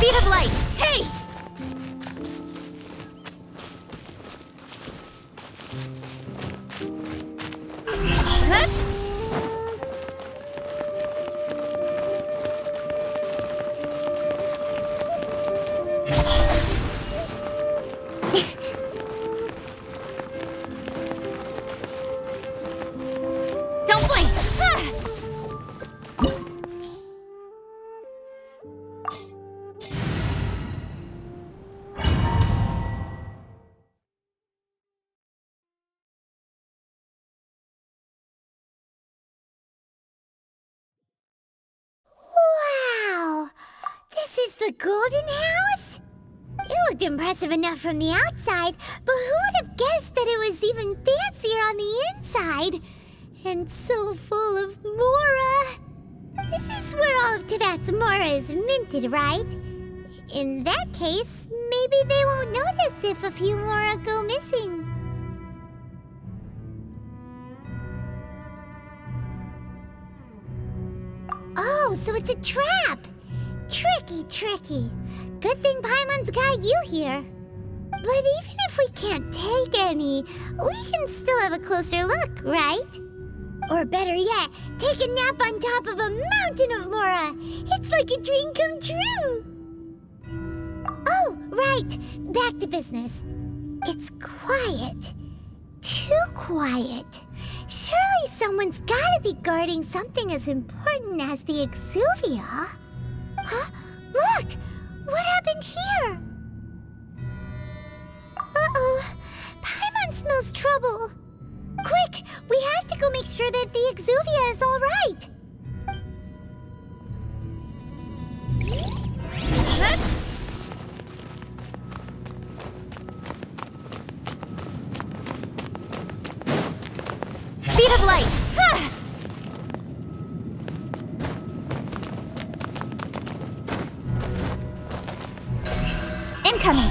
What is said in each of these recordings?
Speed of light! Hey! Huh? Don't blink! Wow! This is the Golden House? It looked impressive enough from the outside, but who would have guessed that it was even fancier on the inside? And so full of Mora! This is where all of Teyvat's Mora is minted, right? In that case, maybe they won't notice if a few Mora go missing. Oh, so it's a trap! Tricky, tricky. Good thing Paimon's got you here. But even if we can't take any, we can still have a closer look, right? Or better yet, take a nap on top of a mountain of Mora. It's like a dream come true. Oh, right. Back to business. It's quiet. Too quiet. Surely someone's gotta be guarding something as important as the Exuvia. Huh? Look! What happened here? Uh-oh. Paimon smells trouble. Quick! We have to go make sure that the Exuvia is all right. Huh? Speed of light! Incoming!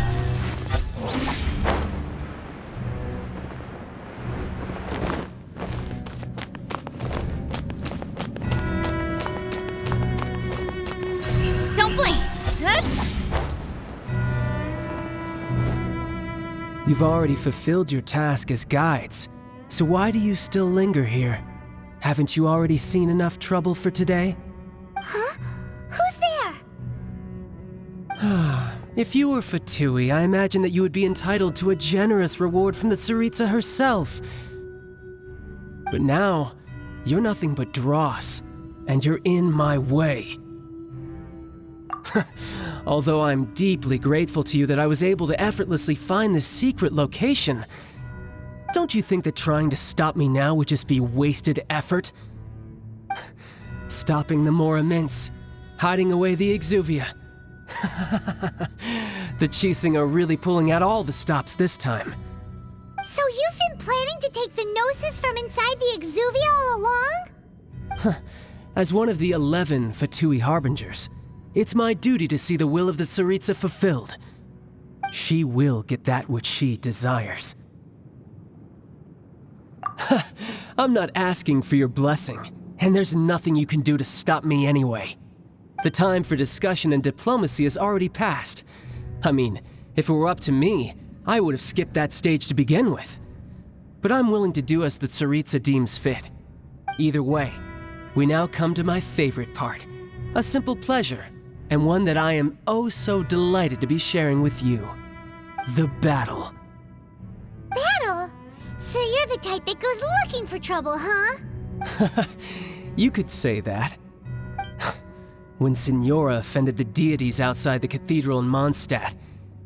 Don't blink! You've already fulfilled your task as guides, so why do you still linger here? Haven't you already seen enough trouble for today? Huh? Who's there? If you were Fatui, I imagine that you would be entitled to a generous reward from the Tsaritsa herself. But now, you're nothing but dross, and you're in my way. Although I'm deeply grateful to you that I was able to effortlessly find this secret location, don't you think that trying to stop me now would just be wasted effort? Stopping the Mora Mints, hiding away the Exuvia. The Chising are really pulling out all the stops this time. So you've been planning to take the Gnosis from inside the Exuvia all along? As one of the 11 Fatui Harbingers, it's my duty to see the will of the Tsaritsa fulfilled. She will get that which she desires. I'm not asking for your blessing, and there's nothing you can do to stop me anyway. The time for discussion and diplomacy has already passed. I mean, if it were up to me, I would have skipped that stage to begin with. But I'm willing to do as the Tsaritsa deems fit. Either way, we now come to my favorite part. A simple pleasure, and one that I am oh so delighted to be sharing with you. The battle. Battle? So you're the type that goes looking for trouble, huh? You could say that. When Signora offended the deities outside the cathedral in Mondstadt,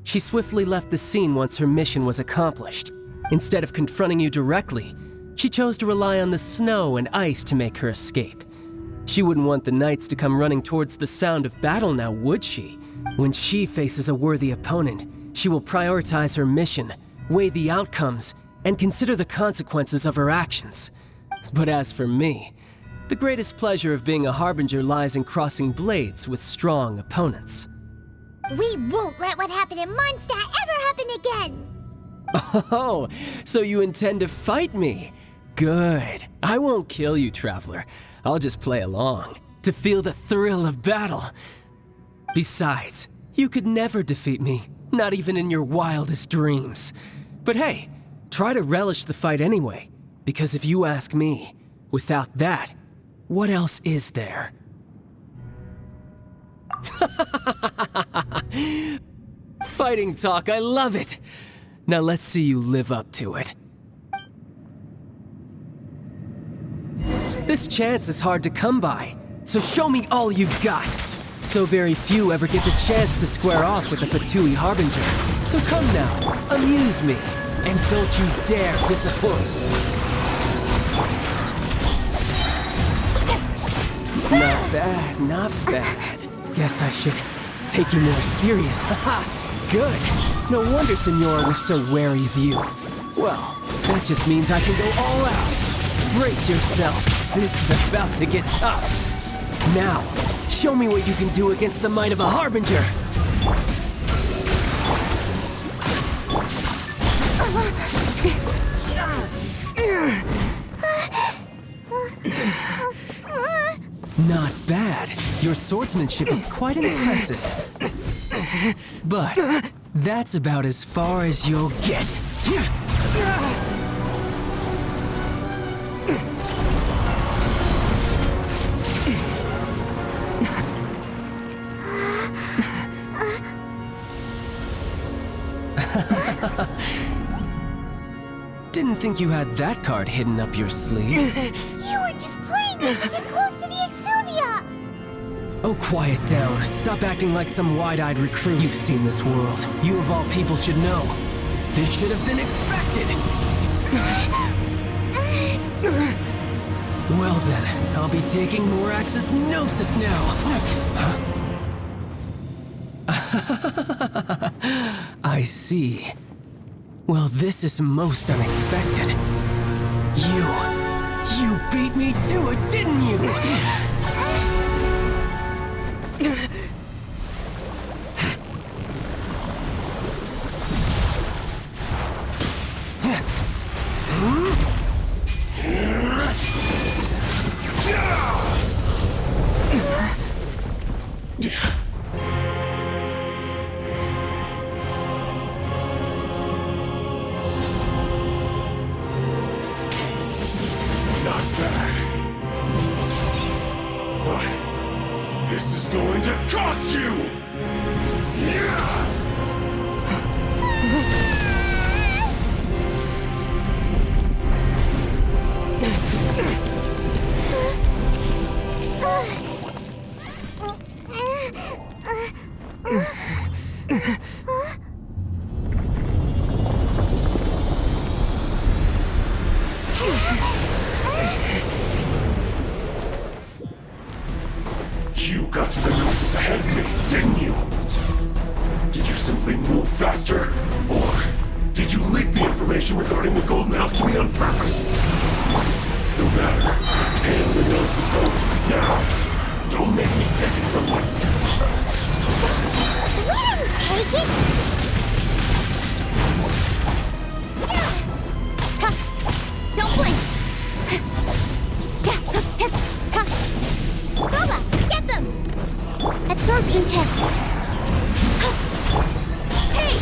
she swiftly left the scene once her mission was accomplished. Instead of confronting you directly, she chose to rely on the snow and ice to make her escape. She wouldn't want the knights to come running towards the sound of battle now, would she? When she faces a worthy opponent, she will prioritize her mission, weigh the outcomes, and consider the consequences of her actions. But as for me, the greatest pleasure of being a Harbinger lies in crossing blades with strong opponents. We won't let what happened in Mondstadt ever happen again! Oh, so you intend to fight me? Good. I won't kill you, Traveler. I'll just play along, to feel the thrill of battle. Besides, You could never defeat me, not even in your wildest dreams. But hey, try to relish the fight anyway, because if you ask me, without that, what else is there? Fighting talk, I love it! Now let's see you live up to it. This chance is hard to come by, so show me all you've got. So very few ever get the chance to square off with the Fatui Harbinger. So come now, amuse me, and don't you dare disappoint. Not bad, not bad. Guess I should take you more serious. Haha, good. No wonder Senora was so wary of you. Well, that just means I can go all out. Brace yourself. This is about to get tough. Now, show me what you can do against the might of a Harbinger. Not bad. Your swordsmanship is quite impressive. But that's about as far as you'll get. Didn't think you had that card hidden up your sleeve. You were just playing us to get close to the Exuvia! Oh, quiet down. Stop acting like some wide-eyed recruit. You've seen this world. You of all people should know. This should have been expected! Well then, I'll be taking Morax's Gnosis now! I see. Well, this is most unexpected. You beat me to it, didn't you? This is going to cost you! You got to the Gnosis ahead of me, didn't you? Did you simply move faster? Or did you leak the information regarding the Golden House to me on purpose? No matter. Hand the Gnosis over now. Don't make me take it from you. We didn't take it! Ha! Don't blink! Boba, get them! Absorption test! Hey!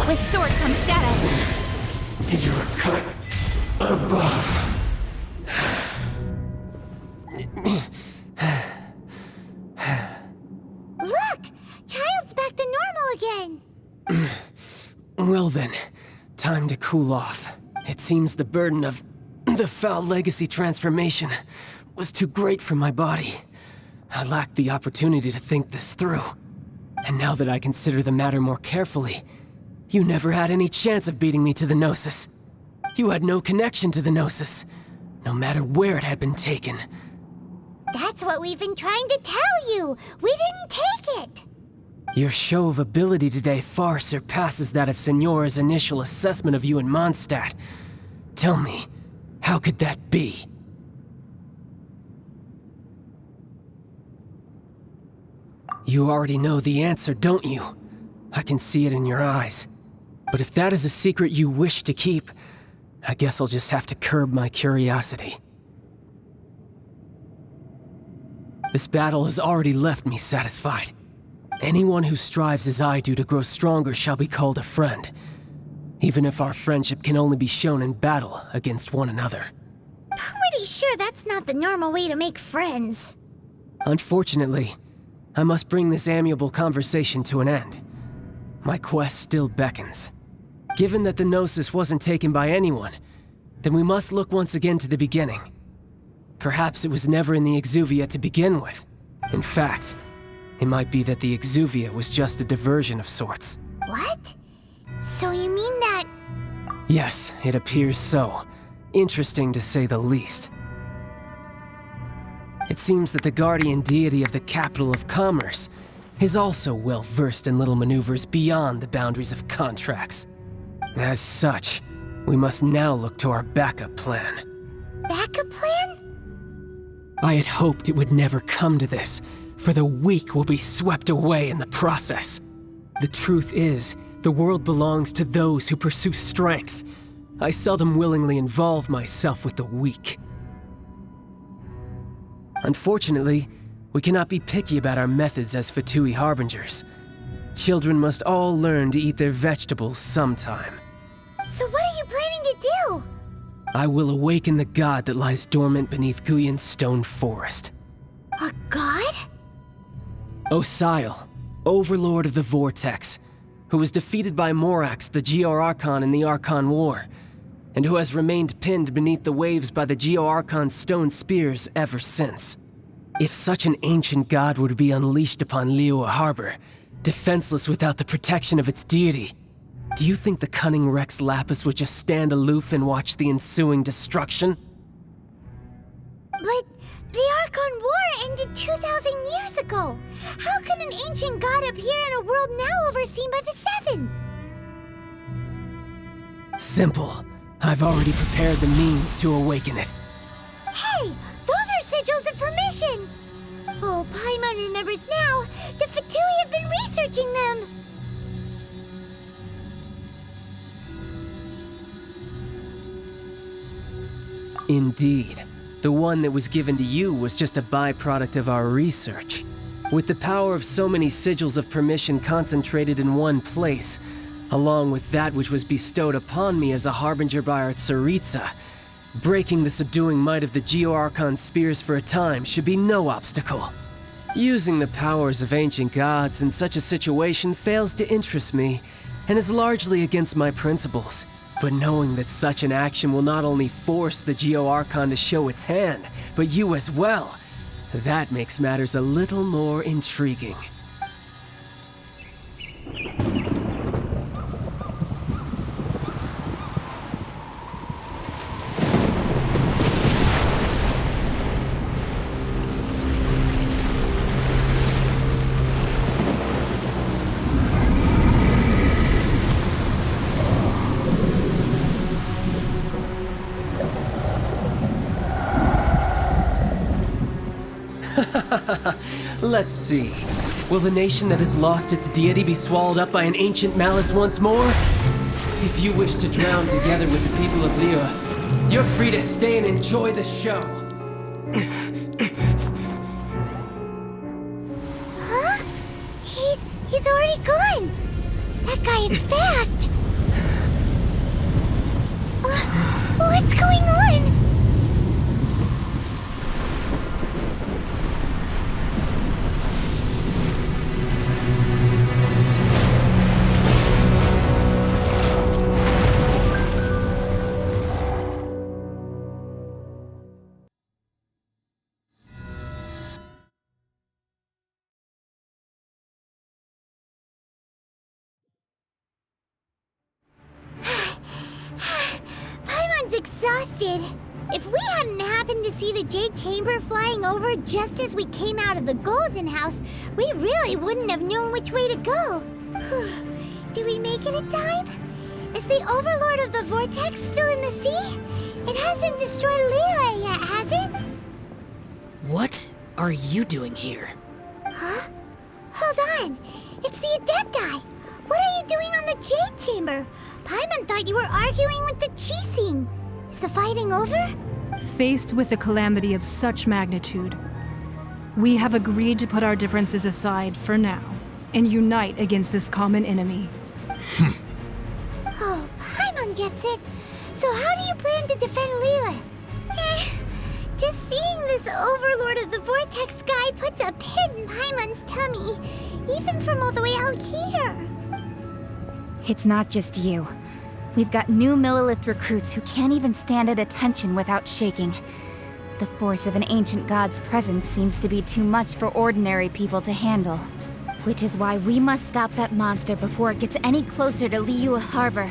With sword comes shadow. You're a cut above. Look! Child's back to normal again! Well then, time to cool off. It seems the burden of the foul legacy transformation was too great for my body. I lacked the opportunity to think this through. And now that I consider the matter more carefully, you never had any chance of beating me to the Gnosis. You had no connection to the Gnosis, no matter where it had been taken. That's what we've been trying to tell you! We didn't take it! Your show of ability today far surpasses that of Senora's initial assessment of you in Mondstadt. Tell me, how could that be? You already know the answer, don't you? I can see it in your eyes. But if that is a secret you wish to keep, I guess I'll just have to curb my curiosity. This battle has already left me satisfied. Anyone who strives as I do to grow stronger shall be called a friend, even if our friendship can only be shown in battle against one another. Pretty sure that's not the normal way to make friends. Unfortunately, I must bring this amiable conversation to an end. My quest still beckons. Given that the Gnosis wasn't taken by anyone, then we must look once again to the beginning. Perhaps it was never in the Exuvia to begin with. In fact, it might be that the Exuvia was just a diversion of sorts. What? So you mean that... Yes, it appears so. Interesting to say the least. It seems that the guardian deity of the capital of commerce is also well versed in little maneuvers beyond the boundaries of contracts. As such, we must now look to our backup plan. Backup plan? I had hoped it would never come to this, for the weak will be swept away in the process. The truth is, the world belongs to those who pursue strength. I seldom willingly involve myself with the weak. Unfortunately, we cannot be picky about our methods as Fatui Harbingers. Children must all learn to eat their vegetables sometime. So what are you planning to do? I will awaken the god that lies dormant beneath Guyon's stone forest. A god? Osial, overlord of the Vortex, who was defeated by Morax, the Geo-Archon in the Archon War, and who has remained pinned beneath the waves by the Geo-Archon's stone spears ever since. If such an ancient god were to be unleashed upon Liyue Harbor, defenseless without the protection of its deity, do you think the cunning Rex Lapis would just stand aloof and watch the ensuing destruction? But the Archon War ended 2,000 years ago. How can an ancient god appear in a world now overseen by the Seven? Simple. I've already prepared the means to awaken it. Hey, those are sigils of permission! Oh, Paimon remembers now. The Fatui have been researching them. Indeed. The one that was given to you was just a byproduct of our research. With the power of so many sigils of permission concentrated in one place, along with that which was bestowed upon me as a harbinger by our Tsaritsa, breaking the subduing might of the Geo-Archon spears for a time should be no obstacle. Using the powers of ancient gods in such a situation fails to interest me, and is largely against my principles. But knowing that such an action will not only force the Geo-Archon to show its hand, but you as well, that makes matters a little more intriguing. Let's see. Will the nation that has lost its deity be swallowed up by an ancient malice once more? If you wish to drown together with the people of Liyue, you're free to stay and enjoy the show. Huh? He's already gone. That guy is fast. What's going on? Exhausted. If we hadn't happened to see the Jade Chamber flying over just as we came out of the Golden House, we really wouldn't have known which way to go. Did we make it in time? Is the Overlord of the Vortex still in the sea? It hasn't destroyed Liyue yet, has it? What are you doing here? Huh? Hold on. It's the Adepti. Jade Chamber. Paimon thought you were arguing with the Chising. Is the fighting over? Faced with a calamity of such magnitude, we have agreed to put our differences aside for now and unite against this common enemy. Oh, Paimon gets it. So how do you plan to defend Liyue? Just seeing this Overlord of the Vortex guy puts a pit in Paimon's tummy, even from all the way out here. It's not just you. We've got new Millilith recruits who can't even stand at attention without shaking. The force of an ancient god's presence seems to be too much for ordinary people to handle. Which is why we must stop that monster before it gets any closer to Liyue Harbor.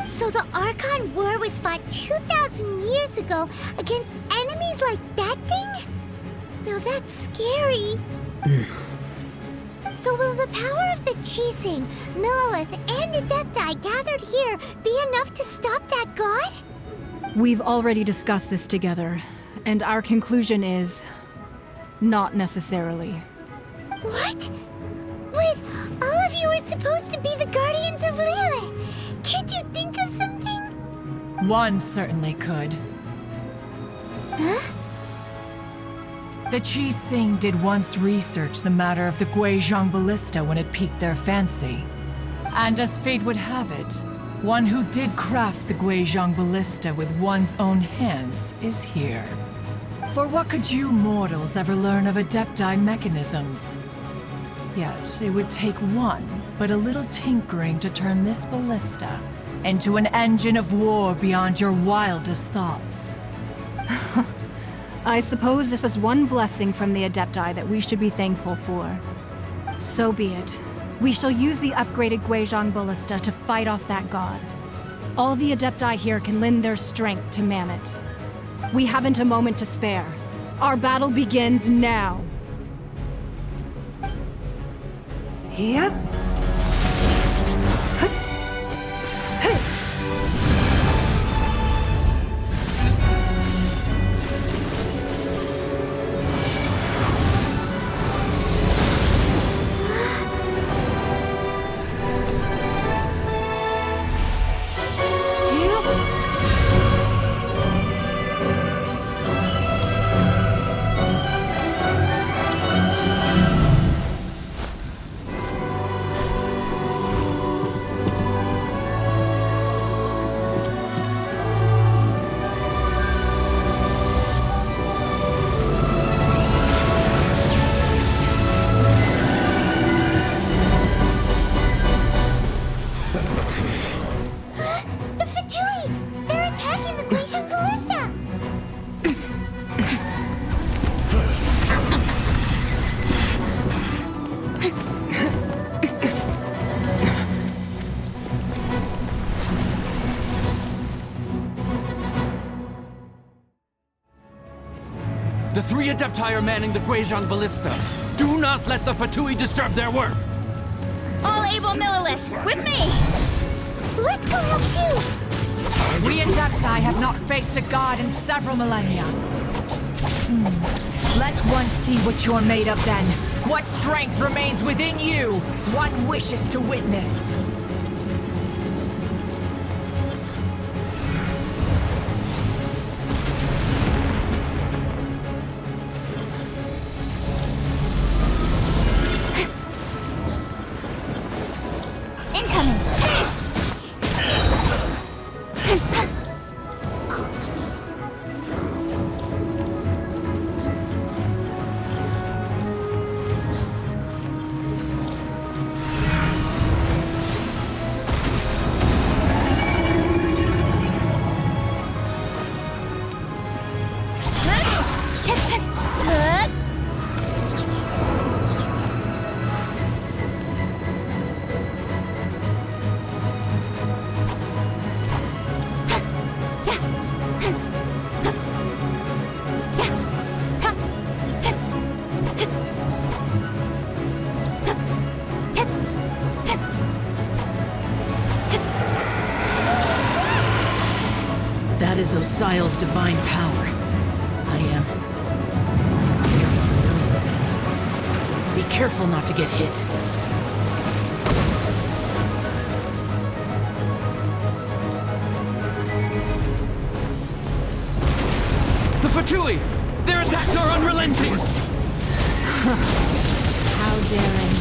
So the Archon War was fought 2,000 years ago against enemies like that thing? Now that's scary. So will the power of the Chising, Millilith, and Adepti gathered here be enough to stop that god? We've already discussed this together, and our conclusion is not necessarily. What? But all of you are supposed to be the guardians of Liyue. Can't you think of something? One certainly could. Huh? The Chising did once research the matter of the Guizhong Ballista when it piqued their fancy. And as fate would have it, one who did craft the Guizhong Ballista with one's own hands is here. For what could you mortals ever learn of Adepti mechanisms? Yet, it would take one, but a little tinkering to turn this ballista into an engine of war beyond your wildest thoughts. I suppose this is one blessing from the Adepti that we should be thankful for. So be it. We shall use the upgraded Guizhong Ballista to fight off that god. All the Adepti here can lend their strength to man it. We haven't a moment to spare. Our battle begins now. Yep. The three Adepti are manning the Guizhong Ballista. Do not let the Fatui disturb their work! All able Millilith, with me! Let's go help too! We Adepti have not faced a god in several millennia. Let one see what you're made of then. What strength remains within you? One wishes to witness. That is Osial's divine power. I am very familiar with it. Be careful not to get hit. Fatui! Their attacks are unrelenting! How daring.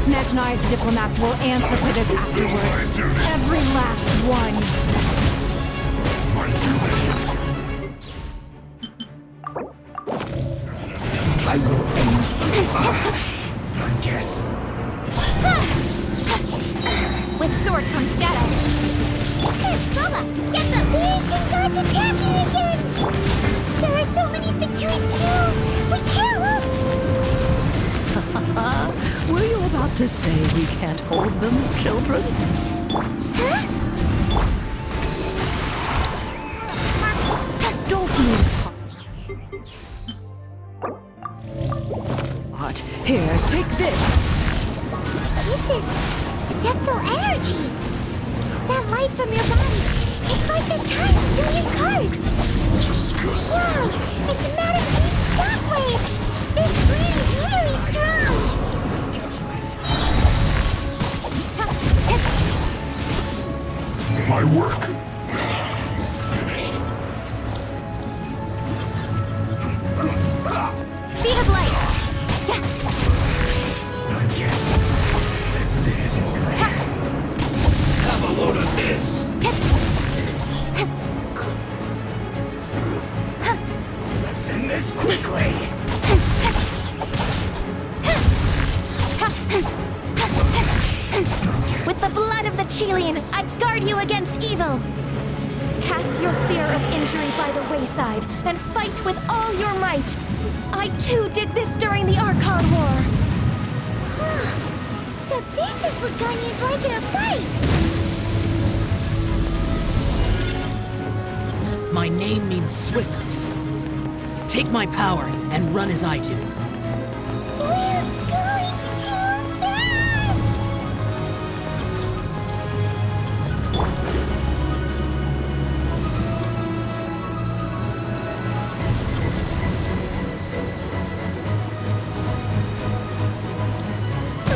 Snezhnai's diplomats will answer for this afterward. Every last one. My duty. I will end you. I guess. With sword comes shadow. Soma, get the ancient gods attacking again! There are so many Fatui too! We can't look! Were you about to say we can't hold them, children? Huh? Don't lose heart. Here, take this. This is adeptal energy! That light from your body, it's like the time doing your curse! Disgusting. Wow, it's a matter of shockwave! This green is really strong! My work. Finished. Speed of light. I guess. This isn't good. Have a load of this! Let's end this quickly! With the blood of the Chilean, I guard you against evil. Cast your fear of injury by the wayside and fight with all your might. I too did this during the Archon War. So this is what Ganyu's like in a fight! My name means swiftness. Take my power and run as I do. We're going too fast!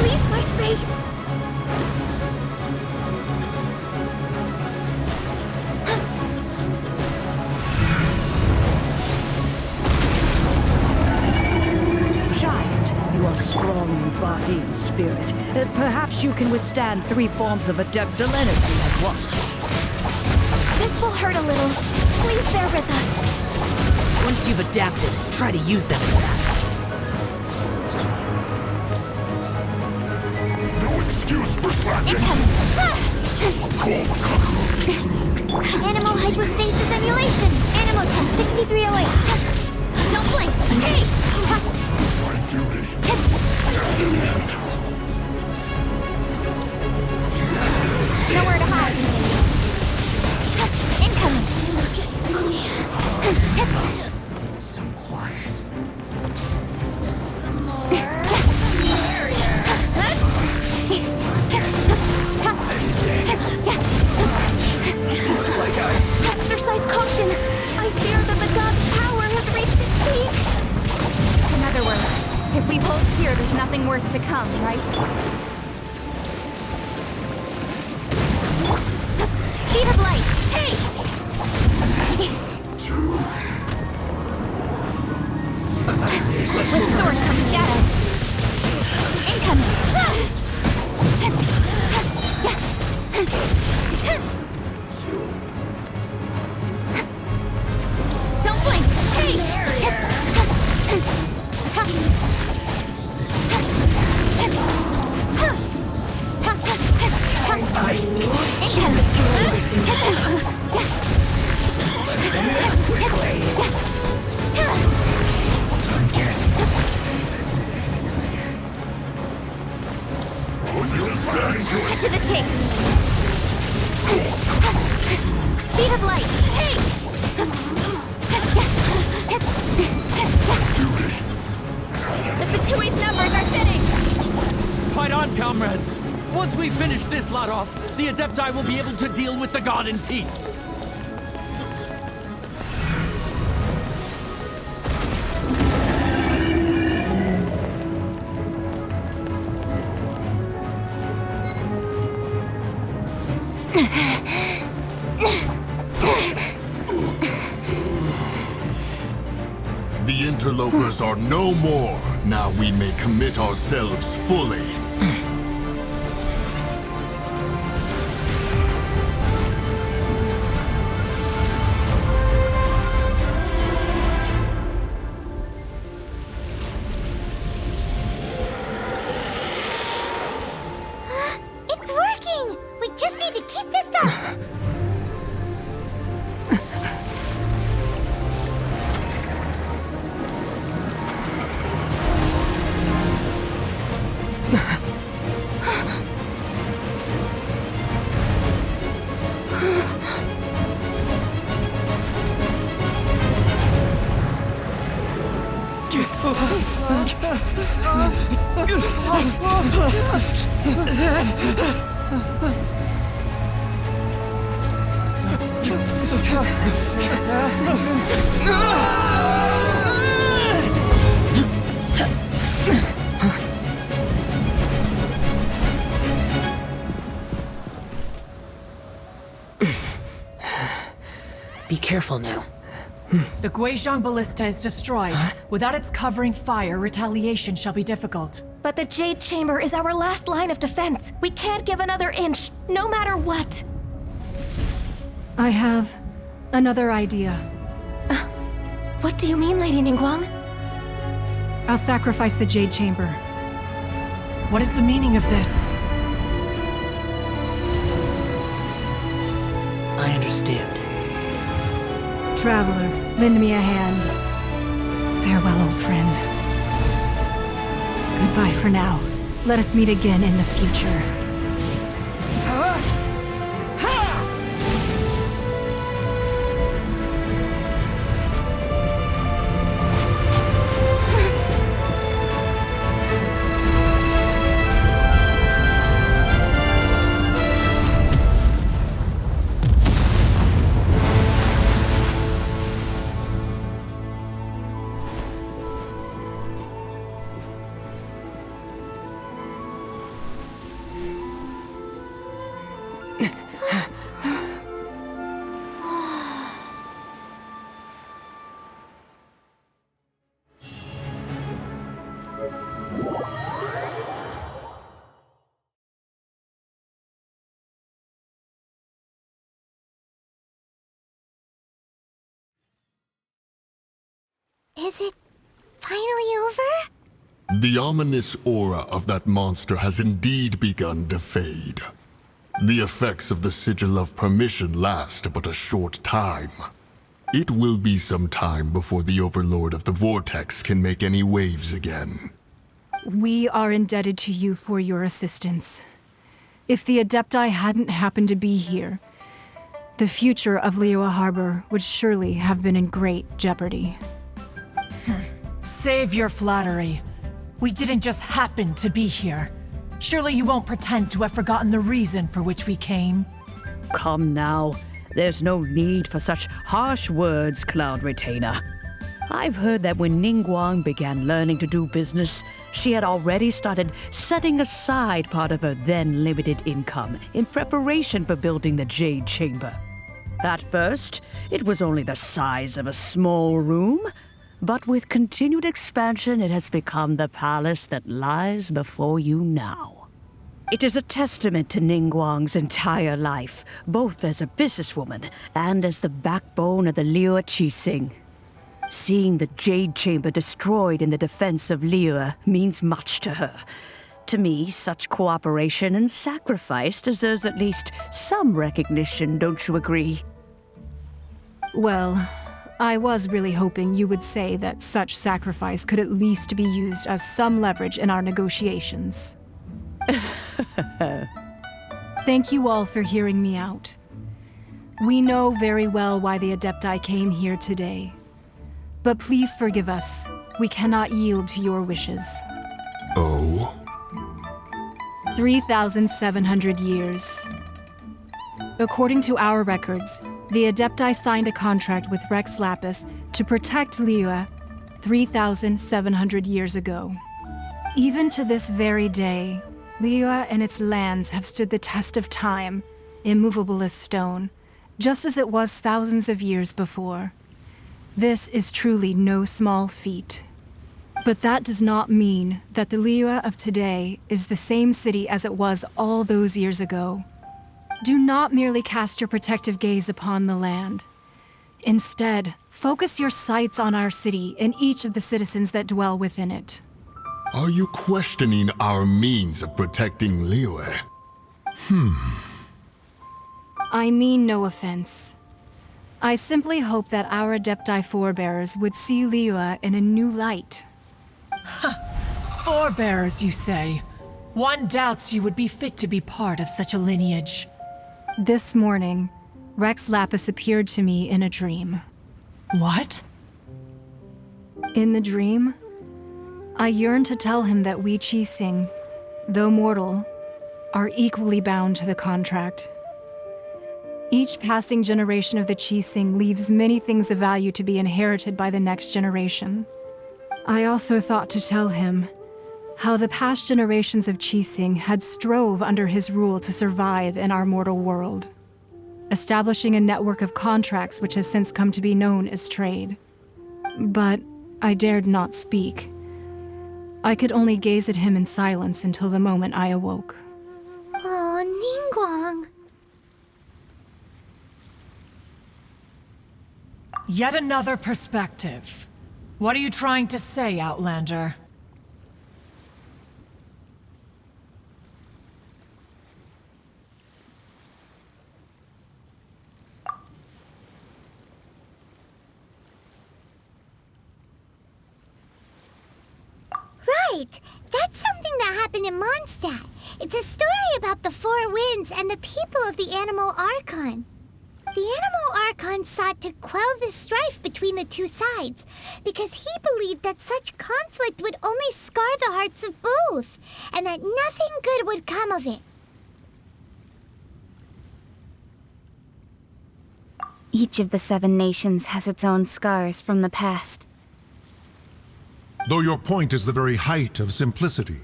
Leave my space. Child, you are strong in body and spirit. Perhaps you can withstand 3 forms of adeptal energy at once. This will hurt a little. Please bear with us. Once you've adapted, try to use them in battle. No excuse for slacking! Cold Animal hypostasis emulation! Animal test 6308! Don't blink! Hey! My duty. Nowhere to hide. Incoming. So quiet. Exercise caution. I fear that the god's power has reached its peak. In other words, if we hold here, there's nothing worse to come, right? Speed of light. Hey! With sword comes shadow. Incoming. Don't blink. Hey! Cut to the chase. Speed of light. Hey! The Fatui's numbers are thinning. Fight on, comrades! Once we finish this lot off, the Adepti will be able to deal with the god in peace. interlopers are no more. Now we may commit ourselves fully. It's working! We just need to keep this up! Be careful now. The Guizhong Ballista is destroyed. Without its covering fire, retaliation shall be difficult. But the Jade Chamber is our last line of defense. We can't give another inch, no matter what. I have another idea. What do you mean, Lady Ningguang? I'll sacrifice the Jade Chamber. What is the meaning of this? I understand. Traveler, lend me a hand. Farewell, old friend. Goodbye for now. Let us meet again in the future. Is it finally over? The ominous aura of that monster has indeed begun to fade. The effects of the Sigil of Permission last but a short time. It will be some time before the Overlord of the Vortex can make any waves again. We are indebted to you for your assistance. If the Adepti hadn't happened to be here, the future of Liyue Harbor would surely have been in great jeopardy. Save your flattery. We didn't just happen to be here. Surely you won't pretend to have forgotten the reason for which we came. Come now. There's no need for such harsh words, Cloud Retainer. I've heard that when Ningguang began learning to do business, she had already started setting aside part of her then limited income in preparation for building the Jade Chamber. At first, it was only the size of a small room, but with continued expansion, it has become the palace that lies before you now. It is a testament to Ningguang's entire life, both as a businesswoman and as the backbone of the Liyue Qixing. Seeing the Jade Chamber destroyed in the defense of Liyue means much to her. To me, such cooperation and sacrifice deserves at least some recognition, don't you agree? Well, I was really hoping you would say that such sacrifice could at least be used as some leverage in our negotiations. Thank you all for hearing me out. We know very well why the Adepti came here today. But please forgive us. We cannot yield to your wishes. Oh? 3,700 years. According to our records, the Adepti signed a contract with Rex Lapis to protect Liyue 3,700 years ago. Even to this very day, Liyue and its lands have stood the test of time, immovable as stone, just as it was thousands of years before. This is truly no small feat. But that does not mean that the Liyue of today is the same city as it was all those years ago. Do not merely cast your protective gaze upon the land. Instead, focus your sights on our city and each of the citizens that dwell within it. Are you questioning our means of protecting Liyue? I mean no offense. I simply hope that our Adepti forebears would see Liyue in a new light. Forebearers, you say? One doubts you would be fit to be part of such a lineage. This morning, Rex Lapis appeared to me in a dream. What? In the dream, I yearned to tell him that we Qixing, though mortal, are equally bound to the contract. Each passing generation of the Qixing leaves many things of value to be inherited by the next generation. I also thought to tell him how the past generations of Qixing had strove under his rule to survive in our mortal world, establishing a network of contracts which has since come to be known as trade. But I dared not speak. I could only gaze at him in silence until the moment I awoke. Oh, Ningguang. Yet another perspective. What are you trying to say, Outlander? Right! That's something that happened in Mondstadt. It's a story about the Four Winds and the people of the Animal Archon. The Animal Archon sought to quell the strife between the two sides, because he believed that such conflict would only scar the hearts of both, and that nothing good would come of it. Each of the 7 nations has its own scars from the past. Though your point is the very height of simplicity.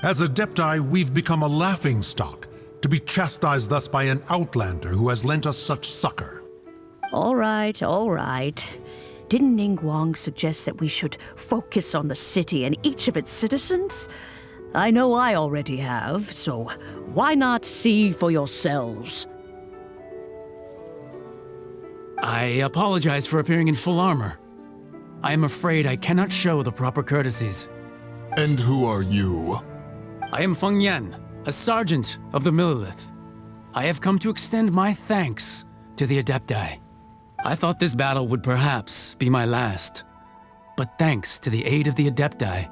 As Adepti, we've become a laughingstock, to be chastised thus by an outlander who has lent us such succor. All right, all right. Didn't Ningguang suggest that we should focus on the city and each of its citizens? I know I already have, so why not see for yourselves? I apologize for appearing in full armor. I am afraid I cannot show the proper courtesies. And who are you? I am Feng Yan, a sergeant of the Millelith. I have come to extend my thanks to the Adepti. I thought this battle would perhaps be my last. But thanks to the aid of the Adepti,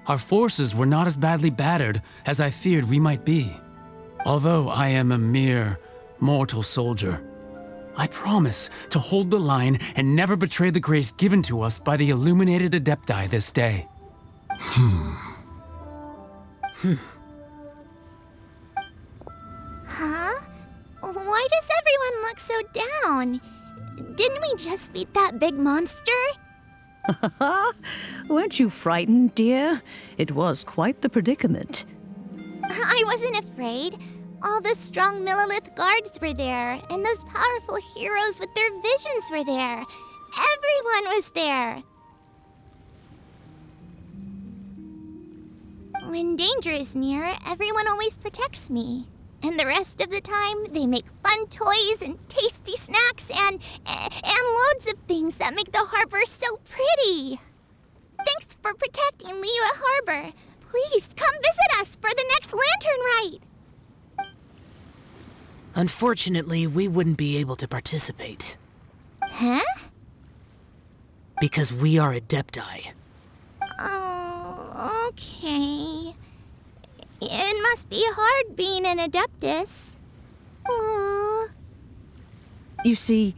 our forces were not as badly battered as I feared we might be. Although I am a mere mortal soldier, I promise to hold the line and never betray the grace given to us by the illuminated Adepti this day. Huh? Why does everyone look so down? Didn't we just beat that big monster? Weren't you frightened, dear? It was quite the predicament. I wasn't afraid. All the strong Millelith guards were there, and those powerful heroes with their visions were there. Everyone was there. When danger is near, everyone always protects me. And the rest of the time, they make fun toys and tasty snacks and loads of things that make the harbor so pretty. Thanks for protecting Liyue Harbor. Please come visit us for the next lantern rite. Unfortunately, we wouldn't be able to participate. Huh? Because we are Adepti. Oh, okay. It must be hard being an Adeptus. Aww. You see,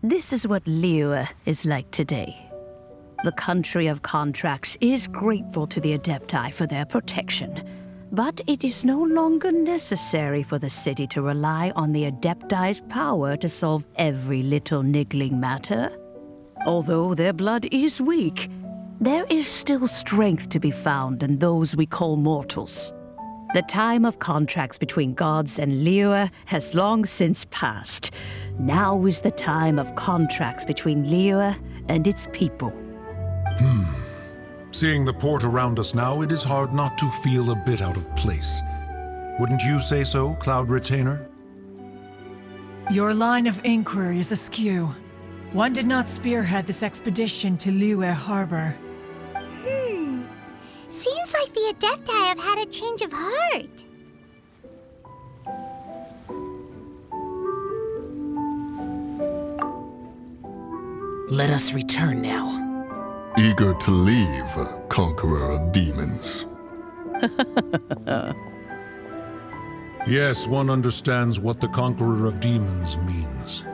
this is what Liyue is like today. The country of contracts is grateful to the Adepti for their protection, but it is no longer necessary for the city to rely on the Adepti's power to solve every little niggling matter. Although their blood is weak, there is still strength to be found in those we call mortals. The time of contracts between gods and Liyue has long since passed. Now is the time of contracts between Liyue and its people. Seeing the port around us now, it is hard not to feel a bit out of place. Wouldn't you say so, Cloud Retainer? Your line of inquiry is askew. One did not spearhead this expedition to Liyue Harbor. Seems like the Adepti have had a change of heart. Let us return now. Eager to leave, Conqueror of Demons. Yes, one understands what the Conqueror of Demons means.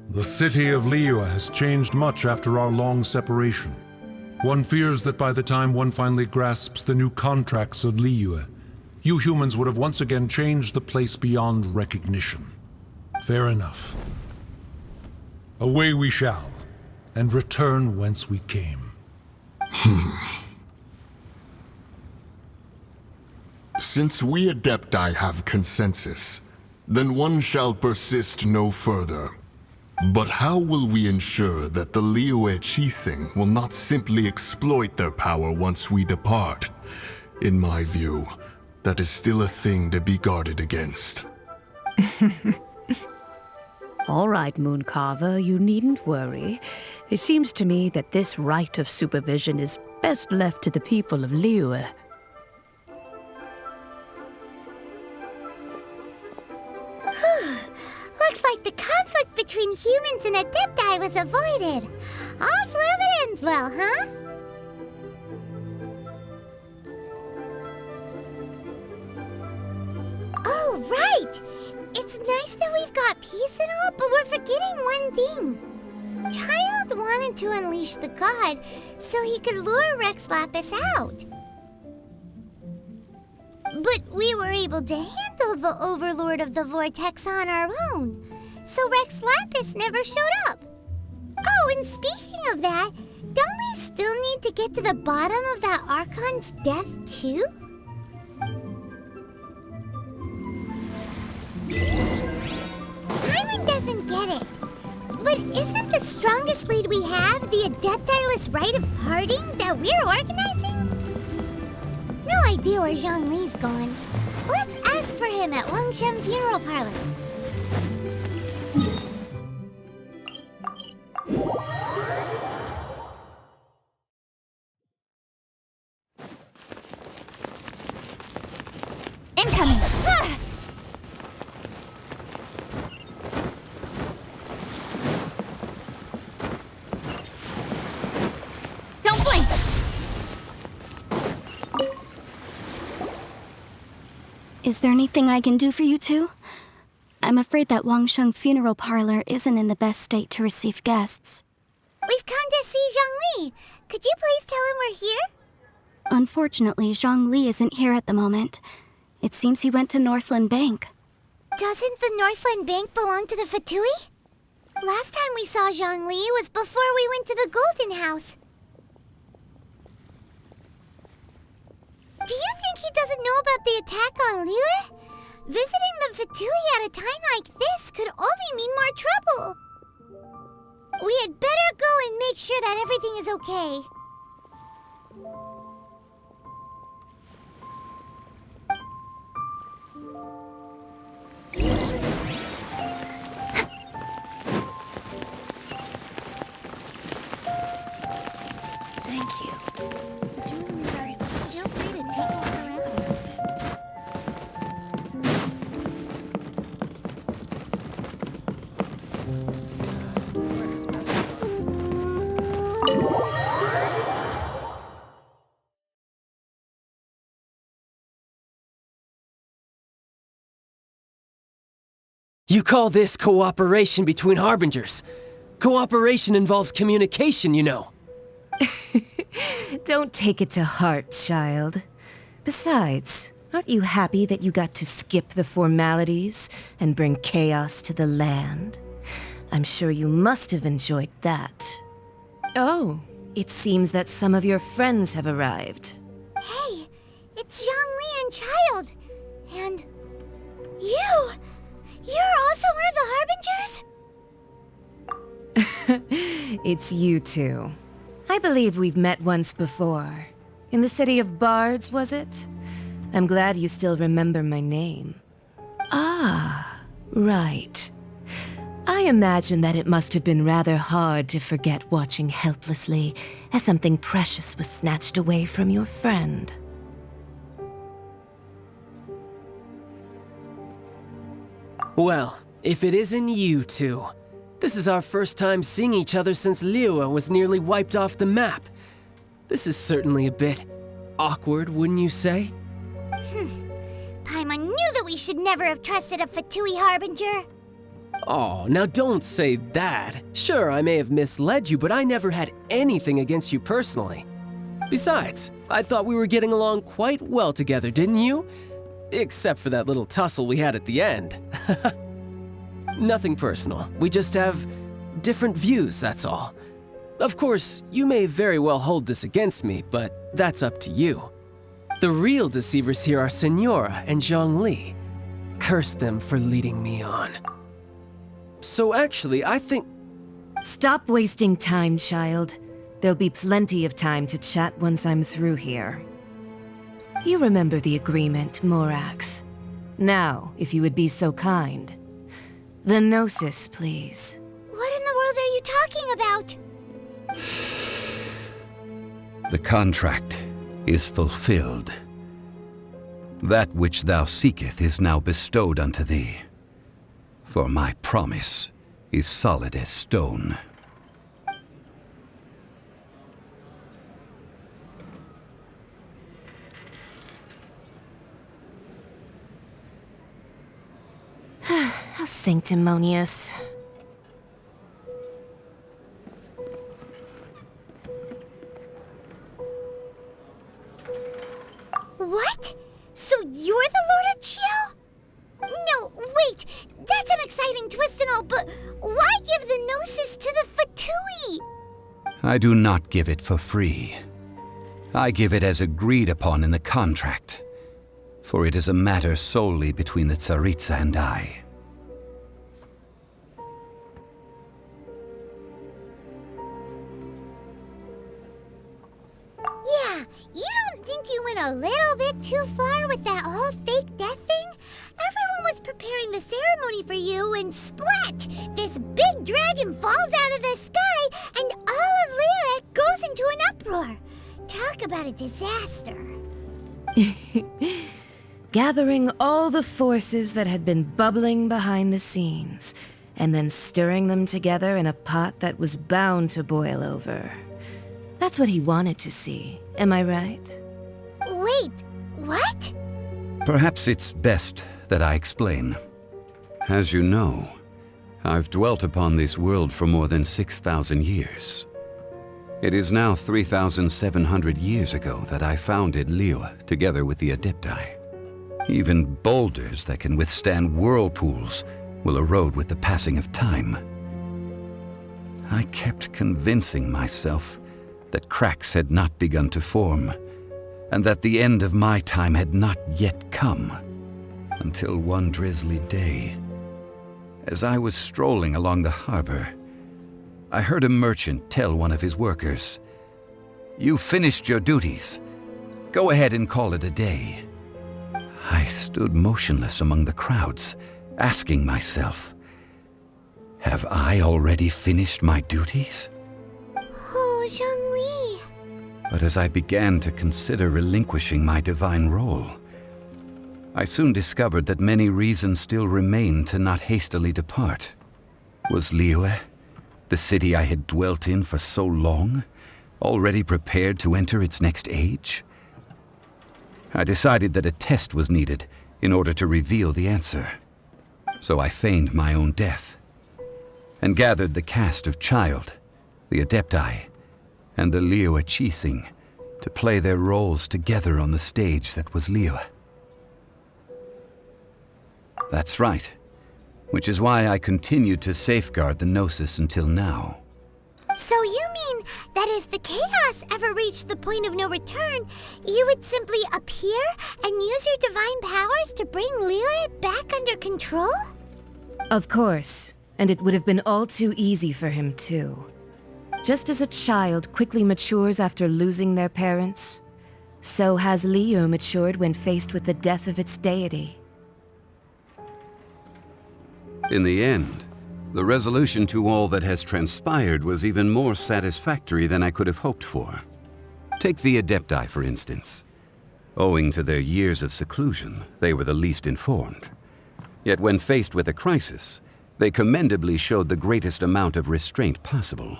The city of Liyue has changed much after our long separation. One fears that by the time one finally grasps the new contracts of Liyue, you humans would have once again changed the place beyond recognition. Fair enough. Away we shall, and return whence we came. Since we Adepti have consensus, then one shall persist no further. But how will we ensure that the Liyue Qixing will not simply exploit their power once we depart? In my view, that is still a thing to be guarded against. All right, Mooncarver, you needn't worry. It seems to me that this right of supervision is best left to the people of Liyue. Looks like the conflict between humans and Adepti was avoided. All's well that ends well, huh? Oh, right! It's nice that we've got peace and all, but we're forgetting one thing. Child wanted to unleash the god so he could lure Rex Lapis out. But we were able to handle the Overlord of the Vortex on our own, so Rex Lapis never showed up. Oh, and speaking of that, don't we still need to get to the bottom of that Archon's death, too? Paimon doesn't get it. But isn't the strongest lead we have the Adepti-less rite of parting that we're organizing? No idea where Zhongli's gone. Let's ask for him at Wangshen Funeral Parlor. Incoming! Don't blink! Is there anything I can do for you two? I'm afraid that Wangsheng Funeral Parlor isn't in the best state to receive guests. We've come to see Zhongli. Could you please tell him we're here? Unfortunately, Zhongli isn't here at the moment. It seems he went to Northland Bank. Doesn't the Northland Bank belong to the Fatui? Last time we saw Zhongli was before we went to the Golden House. Do you think he doesn't know about the attack on Liyue? Visiting the Fatui at a time like this could only mean more trouble. We had better go and make sure that everything is okay. Thank you. Feel free to take a look around. You call this cooperation between Harbingers? Cooperation involves communication, you know. Don't take it to heart, child. Besides, aren't you happy that you got to skip the formalities and bring chaos to the land? I'm sure you must have enjoyed that. Oh, it seems that some of your friends have arrived. Hey, it's Zhongli and Child. And you! You're also one of the Harbingers? it's you two. I believe we've met once before. In the city of Bards, was it? I'm glad you still remember my name. Ah, right. I imagine that it must have been rather hard to forget watching helplessly as something precious was snatched away from your friend. Well, if it isn't you two. This is our first time seeing each other since Liyue was nearly wiped off the map. This is certainly a bit awkward, wouldn't you say? Paimon knew that we should never have trusted a Fatui Harbinger. Oh, now don't say that. Sure, I may have misled you, but I never had anything against you personally. Besides, I thought we were getting along quite well together, didn't you? Except for that little tussle we had at the end. Nothing personal. We just have different views, that's all. Of course, you may very well hold this against me, but that's up to you. The real deceivers here are Senora and Zhongli. Curse them for leading me on. So actually, I think... Stop wasting time, child. There'll be plenty of time to chat once I'm through here. You remember the agreement, Morax. Now, if you would be so kind. The Gnosis, please. What in the world are you talking about? The contract is fulfilled. That which thou seeketh is now bestowed unto thee. For my promise is solid as stone. How sanctimonious. What? So you're the Lord of Chio? No, wait! That's an exciting twist and all, but why give the Gnosis to the Fatui? I do not give it for free. I give it as agreed upon in the contract, for it is a matter solely between the Tsaritsa and I. Yeah, you don't think you went a little bit too far with that whole fake death thing? Everyone was preparing the ceremony for you, and splat! This big dragon falls out of the sky, and all of Liyue goes into an uproar. Talk about a disaster. Gathering all the forces that had been bubbling behind the scenes, and then stirring them together in a pot that was bound to boil over. That's what he wanted to see, am I right? Wait, what? Perhaps it's best that I explain. As you know, I've dwelt upon this world for more than 6,000 years. It is now 3,700 years ago that I founded Liyue together with the Adepti. Even boulders that can withstand whirlpools will erode with the passing of time. I kept convincing myself that cracks had not begun to form, and that the end of my time had not yet come. Until one drizzly day, as I was strolling along the harbor, I heard a merchant tell one of his workers, "You finished your duties. Go ahead and call it a day." I stood motionless among the crowds, asking myself, have I already finished my duties? Oh, Zhongli. But as I began to consider relinquishing my divine role, I soon discovered that many reasons still remained to not hastily depart. Was Liyue, the city I had dwelt in for so long, already prepared to enter its next age? I decided that a test was needed in order to reveal the answer. So I feigned my own death, and gathered the cast of Child, the Adepti, and the Liyue Qixing to play their roles together on the stage that was Liyue. That's right, which is why I continued to safeguard the Gnosis until now. So you mean that if the chaos ever reached the point of no return, you would simply appear and use your divine powers to bring Liyue back under control? Of course, and it would have been all too easy for him too. Just as a child quickly matures after losing their parents, so has Liyue matured when faced with the death of its deity. In the end, the resolution to all that has transpired was even more satisfactory than I could have hoped for. Take the Adepti, for instance. Owing to their years of seclusion, they were the least informed. Yet when faced with a crisis, they commendably showed the greatest amount of restraint possible.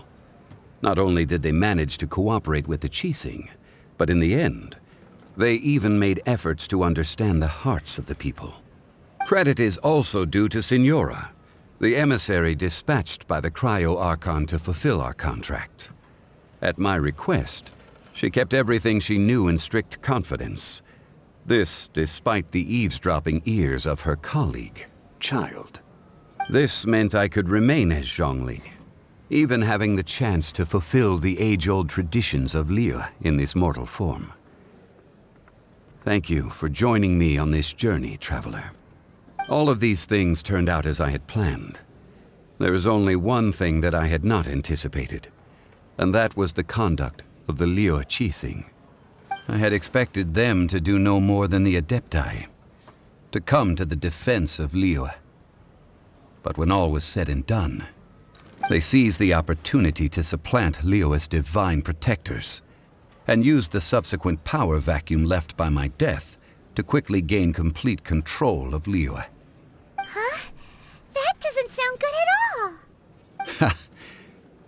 Not only did they manage to cooperate with the Qixing, but in the end, they even made efforts to understand the hearts of the people. Credit is also due to Signora, the emissary dispatched by the Cryo-Archon to fulfill our contract. At my request, she kept everything she knew in strict confidence. This despite the eavesdropping ears of her colleague, Child. This meant I could remain as Zhongli, even having the chance to fulfill the age-old traditions of Liyue in this mortal form. Thank you for joining me on this journey, Traveler. All of these things turned out as I had planned. There is only one thing that I had not anticipated, and that was the conduct of the Liyue Qixing. I had expected them to do no more than the Adepti, to come to the defense of Liyue. But when all was said and done, they seized the opportunity to supplant Liyue as divine protectors, and used the subsequent power vacuum left by my death to quickly gain complete control of Liyue. Huh? That doesn't sound good at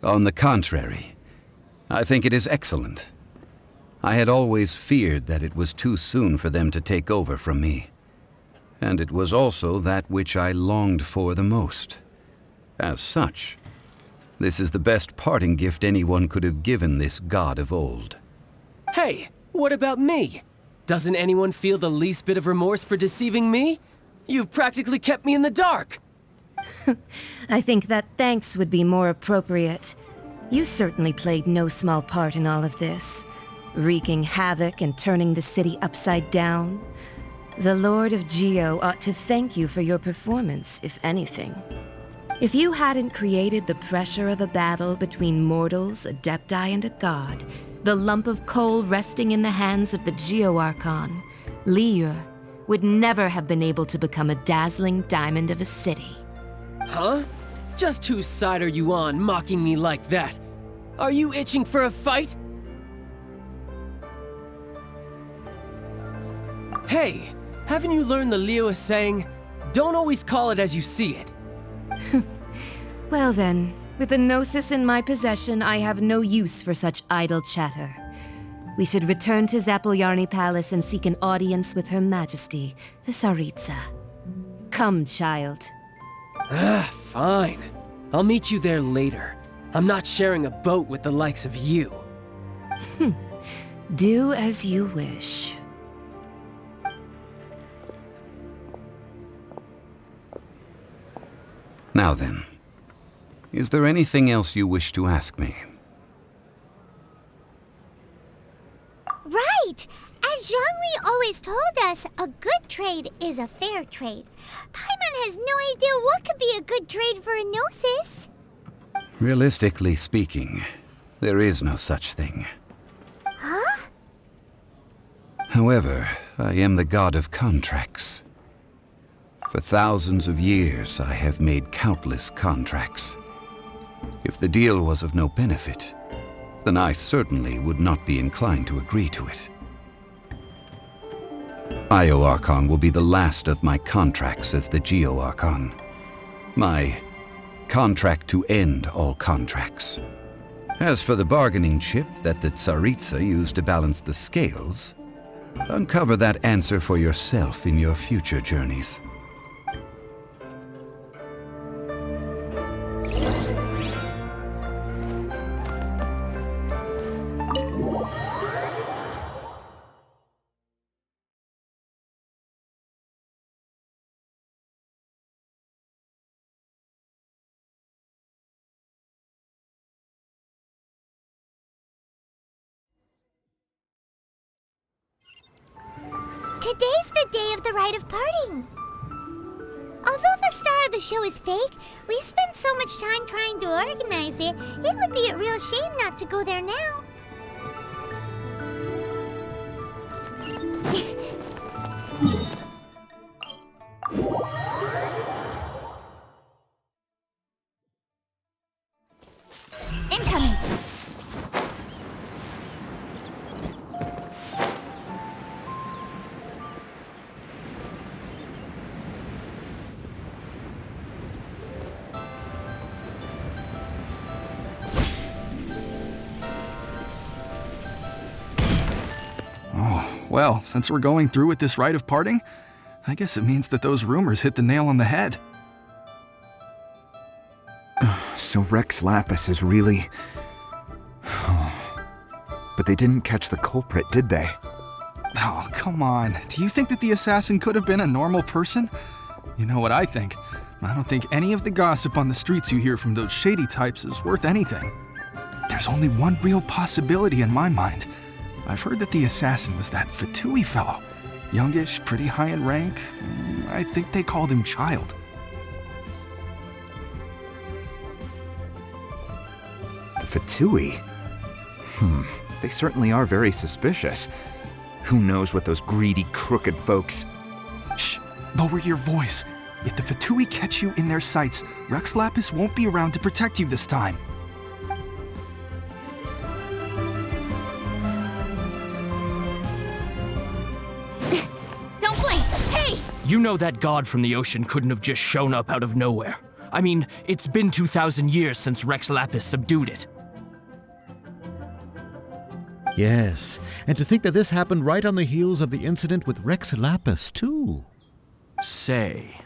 all. On the contrary, I think it is excellent. I had always feared that it was too soon for them to take over from me. And it was also that which I longed for the most. As such, this is the best parting gift anyone could have given this god of old. Hey, what about me? Doesn't anyone feel the least bit of remorse for deceiving me? You've practically kept me in the dark! I think that thanks would be more appropriate. You certainly played no small part in all of this, wreaking havoc and turning the city upside down. The Lord of Geo ought to thank you for your performance, if anything. If you hadn't created the pressure of a battle between mortals, Adepti, and a god, the lump of coal resting in the hands of the Geo-Archon, Liyue, would never have been able to become a dazzling diamond of a city. Huh? Just whose side are you on, mocking me like that? Are you itching for a fight? Hey, haven't you learned the Liyue saying, don't always call it as you see it? Well then, with the Gnosis in my possession, I have no use for such idle chatter. We should return to Zapoljarny Palace and seek an audience with Her Majesty, the Tsaritsa. Come, child. Fine. I'll meet you there later. I'm not sharing a boat with the likes of you. Do as you wish. Now then, is there anything else you wish to ask me? Right! As Zhongli always told us, a good trade is a fair trade. Paimon has no idea what could be a good trade for a Gnosis. Realistically speaking, there is no such thing. Huh? However, I am the god of contracts. For thousands of years, I have made countless contracts. If the deal was of no benefit, then I certainly would not be inclined to agree to it. Cryo-Archon will be the last of my contracts as the Geo-Archon. My contract to end all contracts. As for the bargaining chip that the Tsaritsa used to balance the scales, uncover that answer for yourself in your future journeys. Today's the day of the rite of parting. Although the Star of the show is fake? We've spent so much time trying to organize it. It would be a real shame not to go there now. Incoming! Well, since we're going through with this rite of parting, I guess it means that those rumors hit the nail on the head. So Rex Lapis is really... But they didn't catch the culprit, did they? Oh, come on. Do you think that the assassin could have been a normal person? You know what I think. I don't think any of the gossip on the streets you hear from those shady types is worth anything. There's only one real possibility in my mind. I've heard that the assassin was that Fatui fellow. Youngish, pretty high in rank. I think they called him Child. The Fatui? They certainly are very suspicious. Who knows what those greedy, crooked folks... Shh! Lower your voice. If the Fatui catch you in their sights, Rex Lapis won't be around to protect you this time. You know that god from the ocean couldn't have just shown up out of nowhere. I mean, it's been 2,000 years since Rex Lapis subdued it. Yes, and to think that this happened right on the heels of the incident with Rex Lapis, too. Say,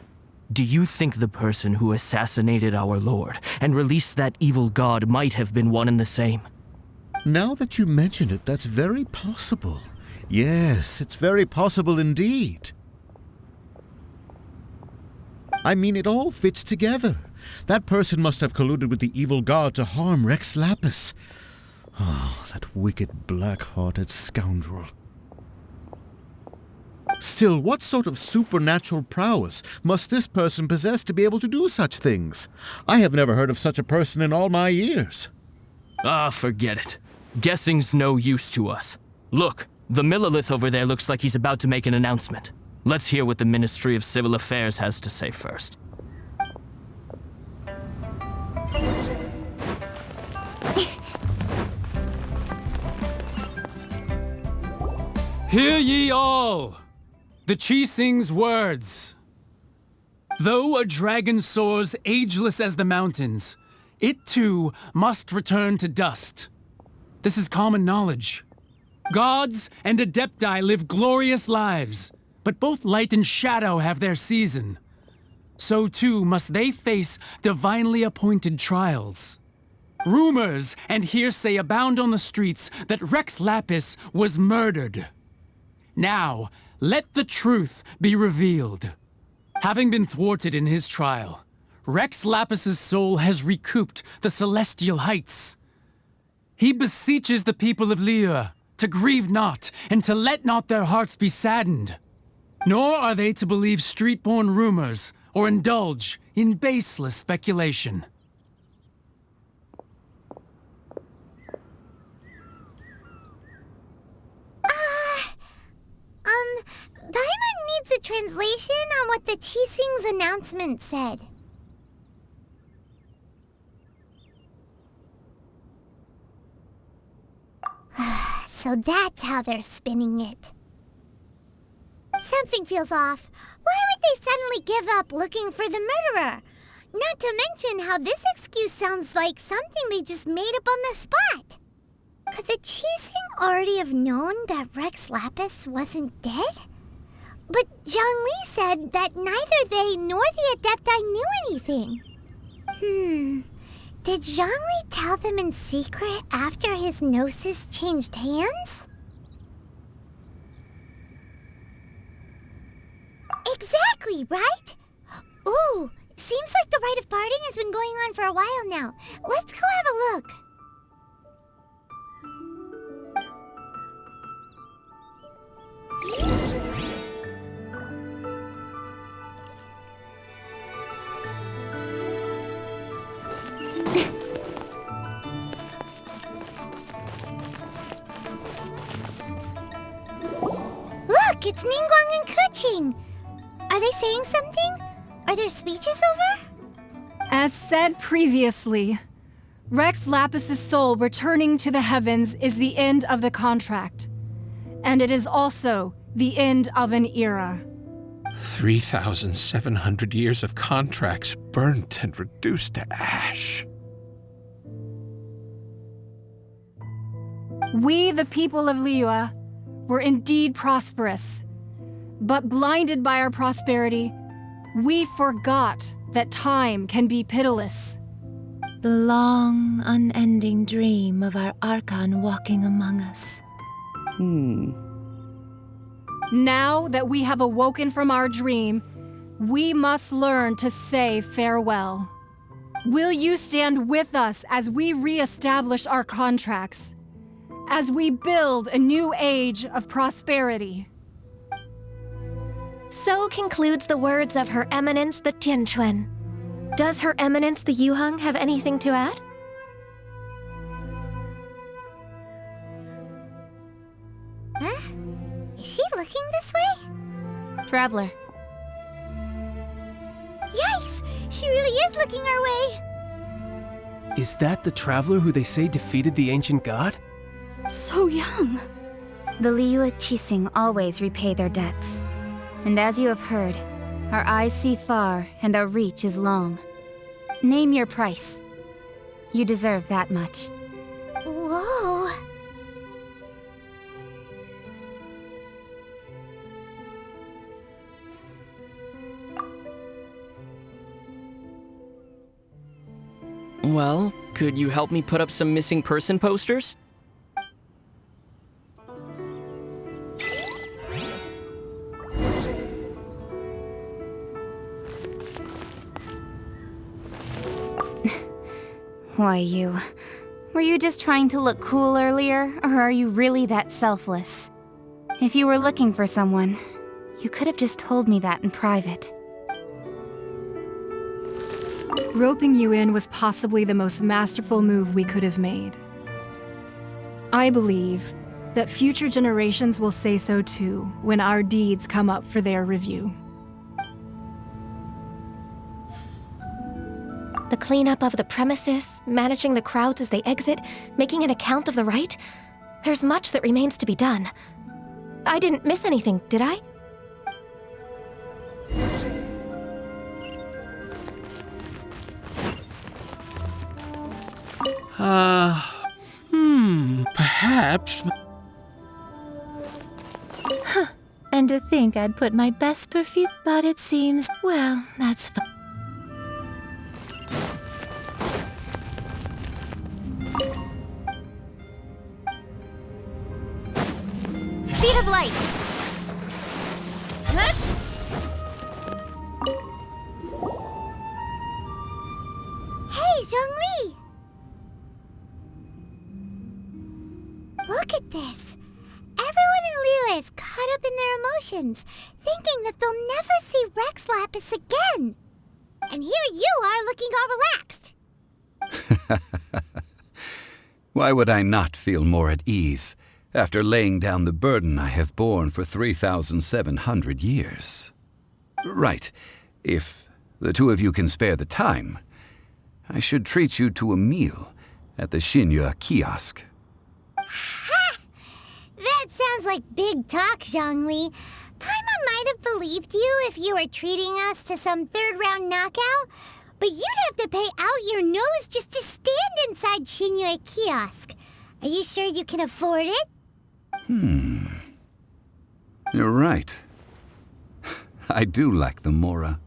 do you think the person who assassinated our lord and released that evil god might have been one and the same? Now that you mention it, that's very possible. Yes, it's very possible indeed. I mean, it all fits together. That person must have colluded with the evil god to harm Rex Lapis. Oh, that wicked, black-hearted scoundrel. Still, what sort of supernatural prowess must this person possess to be able to do such things? I have never heard of such a person in all my years. Forget it. Guessing's no use to us. Look, the Millilith over there looks like he's about to make an announcement. Let's hear what the Ministry of Civil Affairs has to say first. Hear ye all! The Qixing's words. Though a dragon soars ageless as the mountains, it too must return to dust. This is common knowledge. Gods and Adepti live glorious lives, but both light and shadow have their season. So too must they face divinely appointed trials. Rumors and hearsay abound on the streets that Rex Lapis was murdered. Now, let the truth be revealed. Having been thwarted in his trial, Rex Lapis's soul has recouped the celestial heights. He beseeches the people of Liyue to grieve not and to let not their hearts be saddened. Nor are they to believe street-born rumors or indulge in baseless speculation. Paimon needs a translation on what the Qixing's announcement said. So that's how they're spinning it. Something feels off. Why would they suddenly give up looking for the murderer? Not to mention how this excuse sounds like something they just made up on the spot. Could the Qixing already have known that Rex Lapis wasn't dead? But Zhongli said that neither they nor the Adepti knew anything. Did Zhongli tell them in secret after his gnosis changed hands? Exactly, right? Ooh, seems like the rite of parting has been going on for a while now. Let's go have a look. watching. Are they saying something? Are there speeches over? As said previously, Rex Lapis' soul returning to the heavens is the end of the contract. And it is also the end of an era. 3,700 years of contracts burnt and reduced to ash. We, the people of Liyue, were indeed prosperous. But blinded by our prosperity, we forgot that time can be pitiless. The long, unending dream of our Archon walking among us. Now that we have awoken from our dream, we must learn to say farewell. Will you stand with us as we re-establish our contracts? As we build a new age of prosperity? So concludes the words of Her Eminence the Tianquan. Does Her Eminence the Yuheng have anything to add? Huh? Is she looking this way? Traveler. Yikes! She really is looking our way! Is that the traveler who they say defeated the ancient god? So young. The Liyue Qixing always repay their debts. And as you have heard, our eyes see far and our reach is long. Name your price. You deserve that much. Whoa! Well, could you help me put up some missing person posters? Why, you... Were you just trying to look cool earlier, or are you really that selfless? If you were looking for someone, you could have just told me that in private. Roping you in was possibly the most masterful move we could have made. I believe that future generations will say so too when our deeds come up for their review. The cleanup of the premises, managing the crowds as they exit, making an account of the rite? There's much that remains to be done. I didn't miss anything, did I? Perhaps. Huh. And to think I'd put my best perfume, but it seems, well, that's fine. Speed of light! Hey, Zhongli! Look at this. Everyone in Liyue is caught up in their emotions, thinking that they'll never see Rex Lapis again. And here you are looking all relaxed. Why would I not feel more at ease after laying down the burden I have borne for 3,700 years? Right. If the two of you can spare the time, I should treat you to a meal at the Liyue kiosk. Ha! That sounds like big talk, Zhongli. Paimon might have believed you if you were treating us to some third-round knockout, but you'd have to pay out your nose just to stand inside Liyue kiosk. Are you sure you can afford it? You're right. I do like the Mora.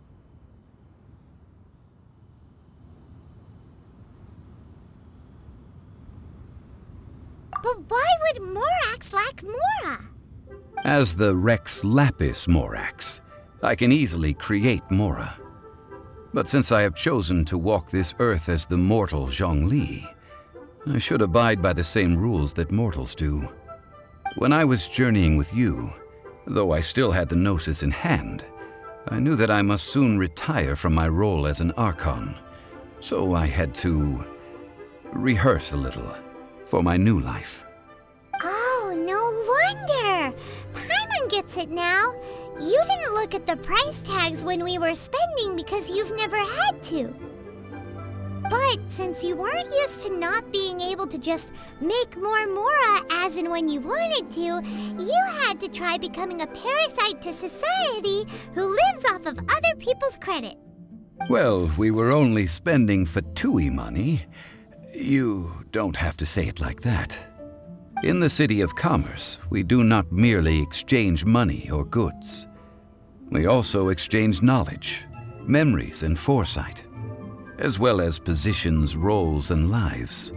But why would Morax lack Mora? As the Rex Lapis Morax, I can easily create Mora. But since I have chosen to walk this earth as the mortal Zhongli, I should abide by the same rules that mortals do. When I was journeying with you, though I still had the Gnosis in hand, I knew that I must soon retire from my role as an Archon. So I had to rehearse a little for my new life. Oh, no wonder. Paimon gets it now. You didn't look at the price tags when we were spending because you've never had to. But since you weren't used to not being able to just make more Mora as and when you wanted to, you had to try becoming a parasite to society who lives off of other people's credit. Well, we were only spending Fatui money. You don't have to say it like that. In the City of Commerce, we do not merely exchange money or goods. We also exchange knowledge, memories, and foresight, as well as positions, roles, and lives.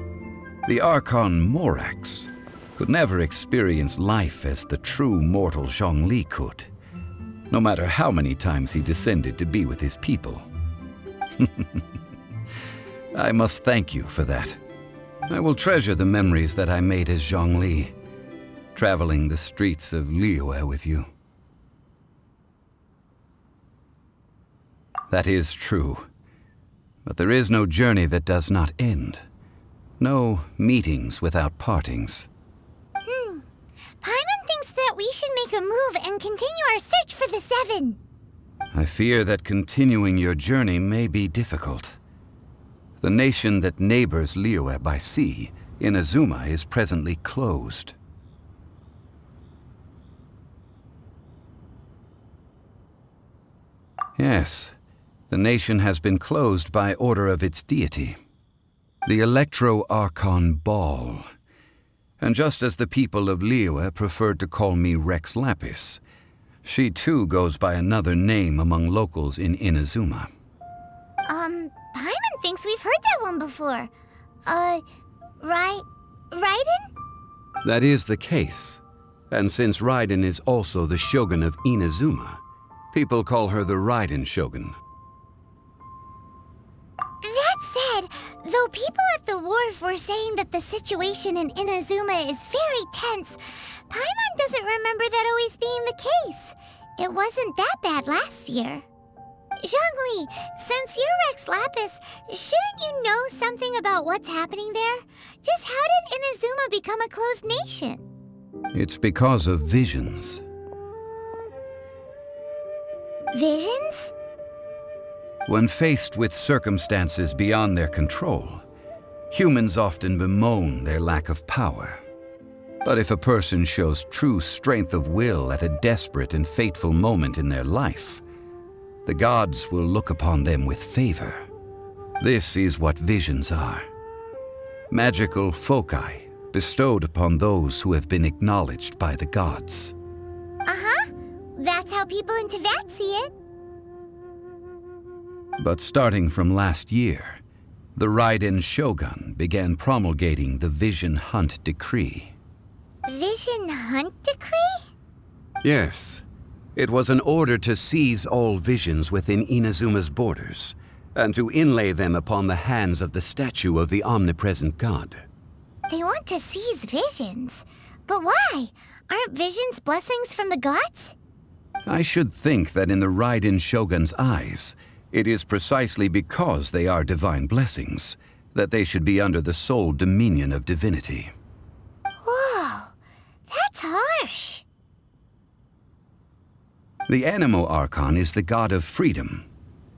The Archon Morax could never experience life as the true mortal Zhongli could, no matter how many times he descended to be with his people. I must thank you for that. I will treasure the memories that I made as Zhongli, traveling the streets of Liyue with you. That is true. But there is no journey that does not end. No meetings without partings. Paimon thinks that we should make a move and continue our search for the Seven. I fear that continuing your journey may be difficult. The nation that neighbors Liyue by sea, Inazuma, is presently closed. Yes, the nation has been closed by order of its deity, the Electro-Archon Ball. And just as the people of Liyue preferred to call me Rex Lapis, she too goes by another name among locals in Inazuma. Paimon thinks we've heard that one before. Raiden? That is the case. And since Raiden is also the Shogun of Inazuma, people call her the Raiden Shogun. That said, though people at the wharf were saying that the situation in Inazuma is very tense, Paimon doesn't remember that always being the case. It wasn't that bad last year. Zhongli, since you're Rex Lapis, shouldn't you know something about what's happening there? Just how did Inazuma become a closed nation? It's because of visions. Visions? When faced with circumstances beyond their control, humans often bemoan their lack of power. But if a person shows true strength of will at a desperate and fateful moment in their life, the gods will look upon them with favor. This is what visions are. Magical foci bestowed upon those who have been acknowledged by the gods. Uh-huh. That's how people in Teyvat see it. But starting from last year, the Raiden Shogun began promulgating the Vision Hunt Decree. Vision Hunt Decree? Yes. It was an order to seize all visions within Inazuma's borders, and to inlay them upon the hands of the statue of the omnipresent god. They want to seize visions. But why? Aren't visions blessings from the gods? I should think that in the Raiden Shogun's eyes, it is precisely because they are divine blessings that they should be under the sole dominion of divinity. Whoa, that's harsh. The Animo Archon is the god of freedom,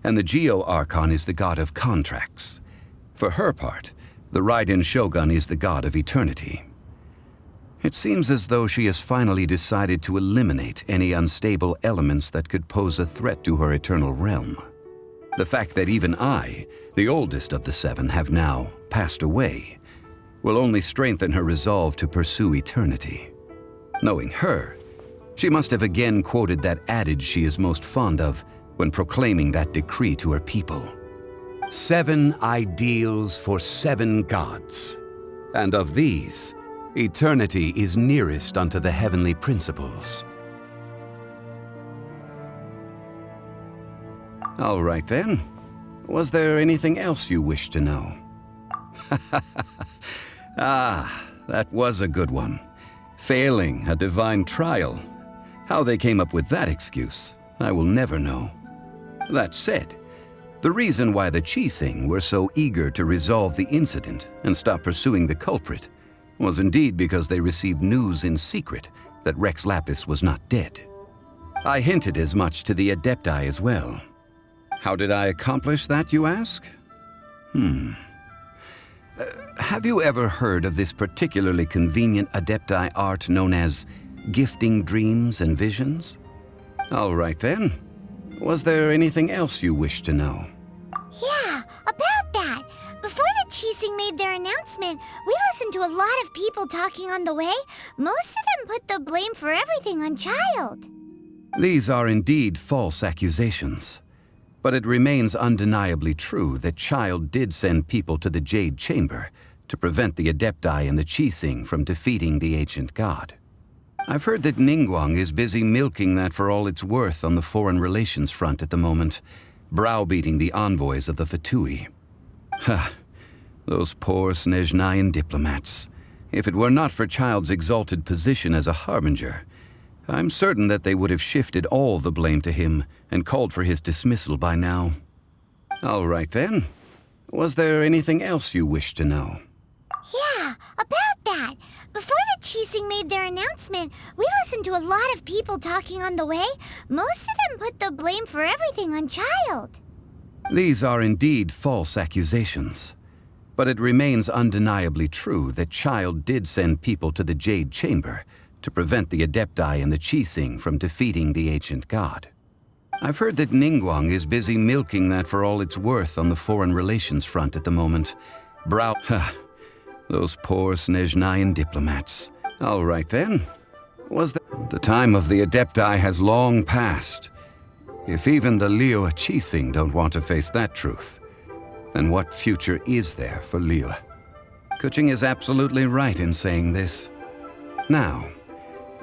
and the Geo Archon is the god of contracts. For her part, the Raiden Shogun is the god of eternity. It seems as though she has finally decided to eliminate any unstable elements that could pose a threat to her eternal realm. The fact that even I, the oldest of the seven, have now passed away, will only strengthen her resolve to pursue eternity. Knowing her, she must have again quoted that adage she is most fond of when proclaiming that decree to her people. 7 ideals for 7 gods, and of these, eternity is nearest unto the heavenly principles. All right then. Was there anything else you wish to know? That was a good one. Failing a divine trial. How they came up with that excuse, I will never know. That said, the reason why the Qixing were so eager to resolve the incident and stop pursuing the culprit was indeed because they received news in secret that Rex Lapis was not dead. I hinted as much to the Adepti as well. How did I accomplish that, you ask? Have you ever heard of this particularly convenient Adepti art known as gifting dreams and visions? All right then. Was there anything else you wish to know? Yeah, about that. Before the Qixing made their announcement, we listened to a lot of people talking on the way. Most of them put the blame for everything on Child. These are indeed false accusations. But it remains undeniably true that Child did send people to the Jade Chamber to prevent the Adepti and the Qixing from defeating the ancient god. I've heard that Ningguang is busy milking that for all it's worth on the foreign relations front at the moment, browbeating the envoys of the Fatui. Ha! Those poor Snezhnayan diplomats. If it were not for Child's exalted position as a harbinger, I'm certain that they would have shifted all the blame to him and called for his dismissal by now. All right then. Was there anything else you wish to know? Yeah, about that. Before the Qixing made their announcement, we listened to a lot of people talking on the way. Most of them put the blame for everything on Child. These are indeed false accusations. But it remains undeniably true that Child did send people to the Jade Chamber to prevent the Adepti and the Qixing from defeating the ancient god. I've heard that Ningguang is busy milking that for all it's worth on the foreign relations front at the moment. Those poor Snezhnayan diplomats. All right then. The time of the Adepti has long passed. If even the Liyue Qixing don't want to face that truth, then what future is there for Liyue? Kuching is absolutely right in saying this. Now,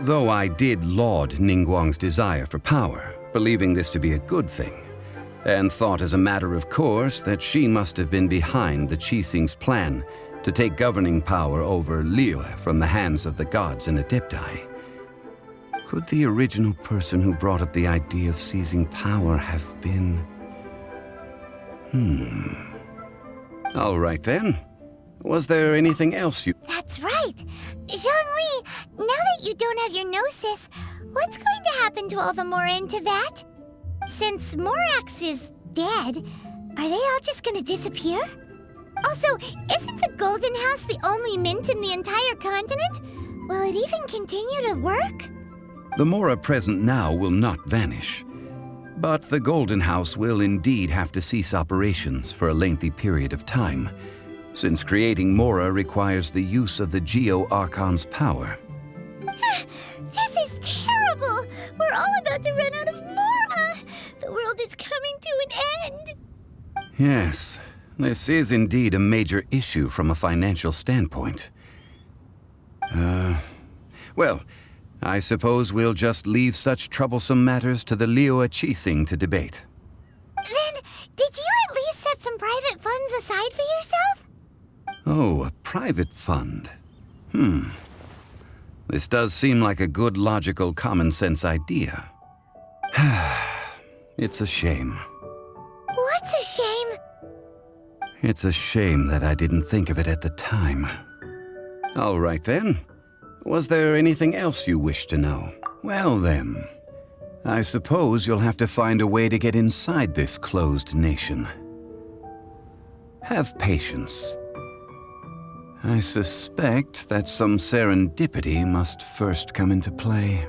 though I did laud Ningguang's desire for power, believing this to be a good thing, and thought as a matter of course that she must have been behind the Qixing's plan to take governing power over Liyue from the hands of the gods and Adepti, could the original person who brought up the idea of seizing power have been... All right then. Was there anything else you... That's right. Zhongli, now that you don't have your gnosis, what's going to happen to all the Mora in Teyvat? Since Morax is dead, are they all just gonna disappear? Also, isn't the Golden House the only mint in the entire continent? Will it even continue to work? The Mora present now will not vanish. But the Golden House will indeed have to cease operations for a lengthy period of time, since creating Mora requires the use of the Geo-Archon's power. This is terrible! We're all about to run out of Mora! The world is coming to an end! Yes, this is indeed a major issue from a financial standpoint. Well, I suppose we'll just leave such troublesome matters to the Liyue Qixing to debate. Then, did you at least set some private funds aside for yourself? Oh, a private fund. This does seem like a good, logical, common-sense idea. It's a shame. What's a shame? It's a shame that I didn't think of it at the time. All right then. Was there anything else you wish to know? Well then, I suppose you'll have to find a way to get inside this closed nation. Have patience. I suspect that some serendipity must first come into play.